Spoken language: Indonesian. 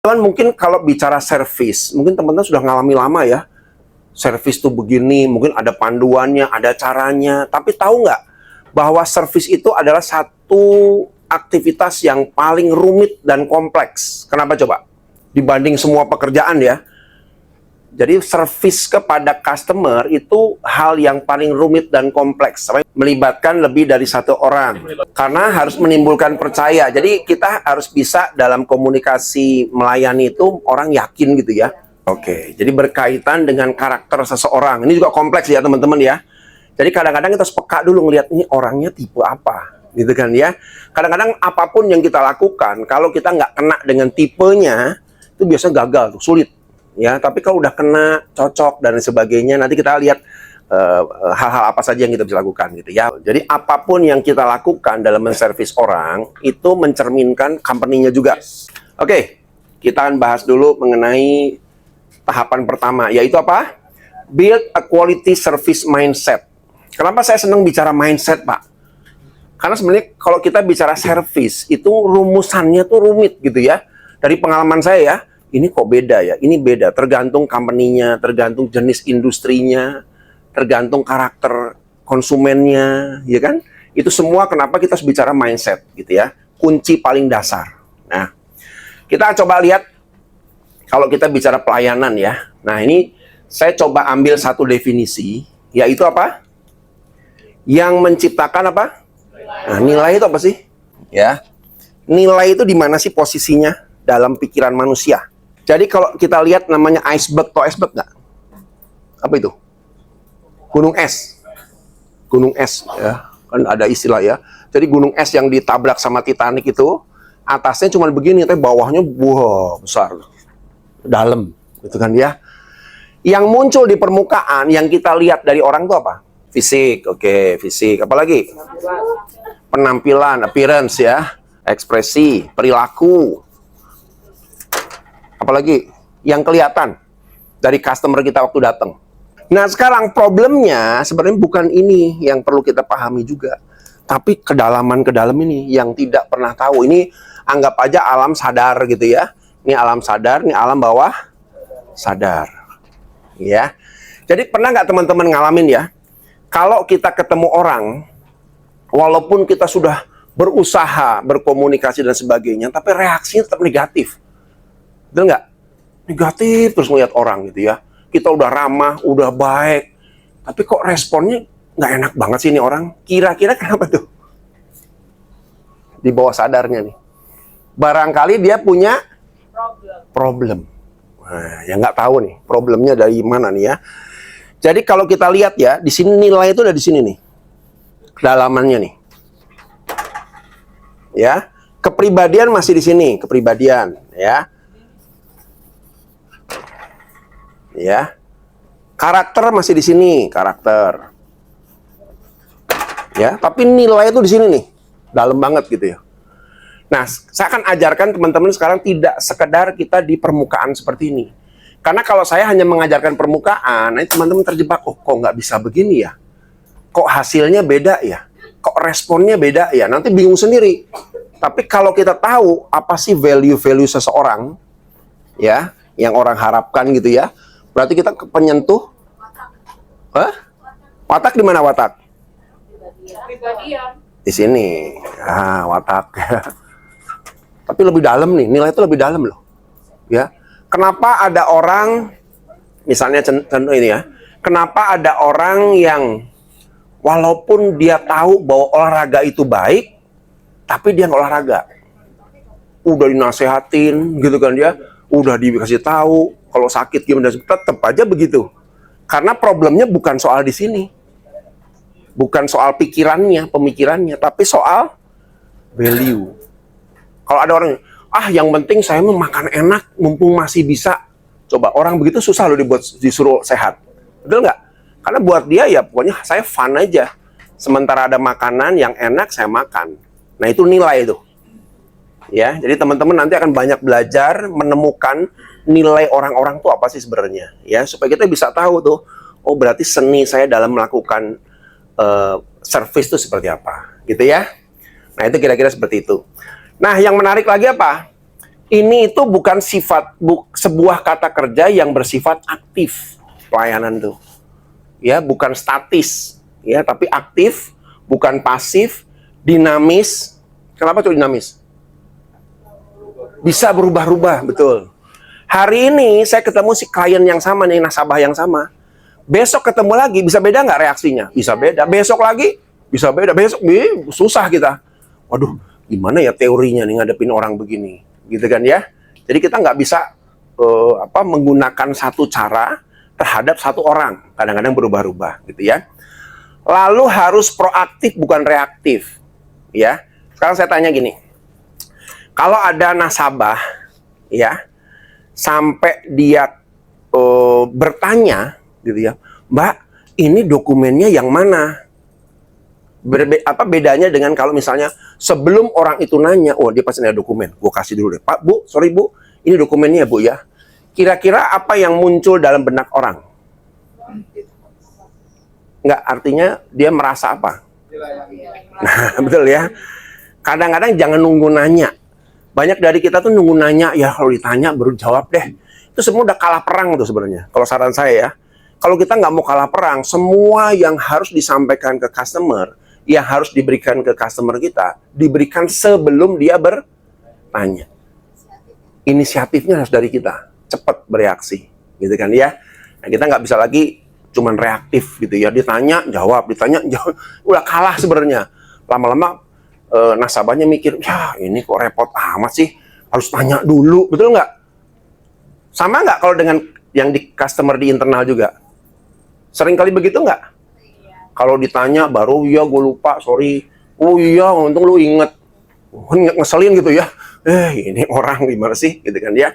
Teman mungkin kalau bicara servis, mungkin teman-teman sudah ngalami lama ya. Servis tuh begini, mungkin ada panduannya, ada caranya. Tapi tahu nggak bahwa servis itu adalah satu aktivitas yang paling rumit dan kompleks. Kenapa coba? Dibanding semua pekerjaan ya. Jadi servis kepada customer itu hal yang paling rumit dan kompleks. Melibatkan lebih dari satu orang. Karena harus menimbulkan percaya. Jadi kita harus bisa dalam komunikasi melayani itu orang yakin gitu ya. Oke, jadi berkaitan dengan karakter seseorang. Ini juga kompleks ya teman-teman ya. Jadi kadang-kadang kita harus peka dulu ngelihat ini orangnya tipe apa. Gitu kan ya. Kadang-kadang apapun yang kita lakukan, kalau kita nggak kena dengan tipenya, itu biasanya gagal tuh, sulit. Ya, tapi kalau udah kena, cocok dan sebagainya, nanti kita lihat hal-hal apa saja yang kita bisa lakukan gitu ya. Jadi apapun yang kita lakukan dalam menservis orang itu mencerminkan company-nya juga. Oke, kita akan bahas dulu mengenai tahapan pertama, yaitu apa? Build a quality service mindset. Kenapa saya senang bicara mindset, Pak? Karena sebenarnya kalau kita bicara service itu rumusannya tuh rumit gitu ya. Dari pengalaman saya ya, ini kok beda ya, ini beda, tergantung company-nya, tergantung jenis industrinya, tergantung karakter konsumennya, ya kan? Itu semua kenapa kita harus bicara mindset, gitu ya. Kunci paling dasar. Nah, kita coba lihat, kalau kita bicara pelayanan ya. Nah, ini saya coba ambil satu definisi, yaitu apa? Yang menciptakan apa? Nah, nilai itu apa sih? Ya, nilai itu di mana sih posisinya dalam pikiran manusia? Jadi kalau kita lihat namanya iceberg, tau iceberg nggak? Apa itu? Gunung es. Gunung es ya, kan ada istilah ya. Jadi gunung es yang ditabrak sama Titanic itu, atasnya cuma begini, tapi bawahnya wah besar, dalam, gitu kan ya. Yang muncul di permukaan, yang kita lihat dari orang itu apa? Fisik, oke, fisik. Apalagi? Penampilan, appearance ya, ekspresi, perilaku. Apalagi yang kelihatan dari customer kita waktu datang. Nah sekarang problemnya sebenarnya bukan ini yang perlu kita pahami juga. Tapi kedalaman ini yang tidak pernah tahu. Ini anggap aja alam sadar gitu ya. Ini alam sadar, ini alam bawah sadar. Ya. Jadi pernah nggak teman-teman ngalamin ya? Kalau kita ketemu orang, walaupun kita sudah berusaha, berkomunikasi dan sebagainya, tapi reaksinya tetap negatif. Betul nggak? Negatif terus melihat orang gitu ya. Kita udah ramah, udah baik, tapi kok responnya nggak enak banget sih ini orang. Kira-kira kenapa tuh? Di bawah sadarnya nih. Barangkali dia punya problem. Nah, yang nggak tahu nih, problemnya dari mana nih ya. Jadi kalau kita lihat ya, di sini nilai itu udah di sini nih. Kedalamannya nih. Ya. Kepribadian masih di sini, kepribadian ya. Ya, karakter masih di sini, karakter. Ya, tapi nilai itu di sini nih, dalam banget gitu ya. Nah, saya akan ajarkan teman-teman sekarang tidak sekedar kita di permukaan seperti ini. Karena kalau saya hanya mengajarkan permukaan, nanti teman-teman terjebak, oh kok nggak bisa begini ya? Kok hasilnya beda ya? Kok responnya beda ya? Nanti bingung sendiri. Tapi kalau kita tahu apa sih value-value seseorang, ya, yang orang harapkan gitu ya, berarti kita penyentuh. Hah? Watak di mana watak? Di sini. Ah, watak. Tapi lebih dalam nih, nilai itu lebih dalam loh. Ya. Kenapa ada orang, misalnya contoh ini ya, kenapa ada orang yang walaupun dia tahu bahwa olahraga itu baik, tapi dia nggak olahraga. Udah dinasehatin gitu kan dia, udah dikasih tahu kalau sakit gimana, tetap aja begitu. Karena problemnya bukan soal di sini. Bukan soal pikirannya, pemikirannya, tapi soal value. Kalau ada orang, yang penting saya mau makan enak, mumpung masih bisa. Coba, orang begitu susah loh disuruh sehat. Betul nggak? Karena buat dia ya pokoknya saya fun aja. Sementara ada makanan yang enak, saya makan. Nah itu nilai itu. Ya, jadi teman-teman nanti akan banyak belajar menemukan nilai orang-orang tuh apa sih sebenarnya, ya, supaya kita bisa tahu tuh, oh berarti seni saya dalam melakukan service itu seperti apa, gitu ya. Nah itu kira-kira seperti itu. Nah yang menarik lagi apa? Ini itu bukan sebuah kata kerja yang bersifat aktif. Pelayanan tuh. Ya, bukan statis, ya, tapi aktif, bukan pasif, dinamis. Kenapa tuh dinamis? Bisa berubah-ubah, betul. Hari ini saya ketemu si klien yang sama nih, nasabah yang sama. Besok ketemu lagi, bisa beda nggak reaksinya? Bisa beda. Besok lagi, bisa beda. Besok, susah kita. Waduh, gimana ya teorinya nih ngadepin orang begini, gitu kan ya? Jadi kita nggak bisa menggunakan satu cara terhadap satu orang. Kadang-kadang berubah-ubah, gitu ya. Lalu harus proaktif, bukan reaktif, ya. Sekarang saya tanya gini, kalau ada nasabah, ya, sampai dia bertanya, gitu ya, Mbak, ini dokumennya yang mana? Apa bedanya dengan kalau misalnya sebelum orang itu nanya, oh dia pasti ada dokumen, gue kasih dulu deh, Pak, Bu, sorry Bu, ini dokumennya Bu ya. Kira-kira apa yang muncul dalam benak orang? Nggak, artinya dia merasa apa? Nah, betul ya. Kadang-kadang jangan nunggu nanya. Banyak dari kita tuh nunggu nanya, ya kalau ditanya baru jawab deh. Itu semua udah kalah perang tuh sebenarnya. Kalau saran saya ya, kalau kita nggak mau kalah perang, semua yang harus disampaikan ke customer, yang harus diberikan ke customer kita, diberikan sebelum dia bertanya. Inisiatifnya harus dari kita, cepat bereaksi, gitu kan ya. Nah, kita nggak bisa lagi cuman reaktif gitu ya, ditanya jawab, udah kalah sebenarnya. Lama-lama nasabahnya mikir, ya ini kok repot amat sih, harus tanya dulu, betul nggak? Sama nggak kalau dengan yang di customer di internal juga? Sering kali begitu nggak? Kalau ditanya baru, ya gue lupa, sorry. Oh iya, untung lu inget. Ngeselin gitu ya. Ini orang gimana sih, gitu kan ya.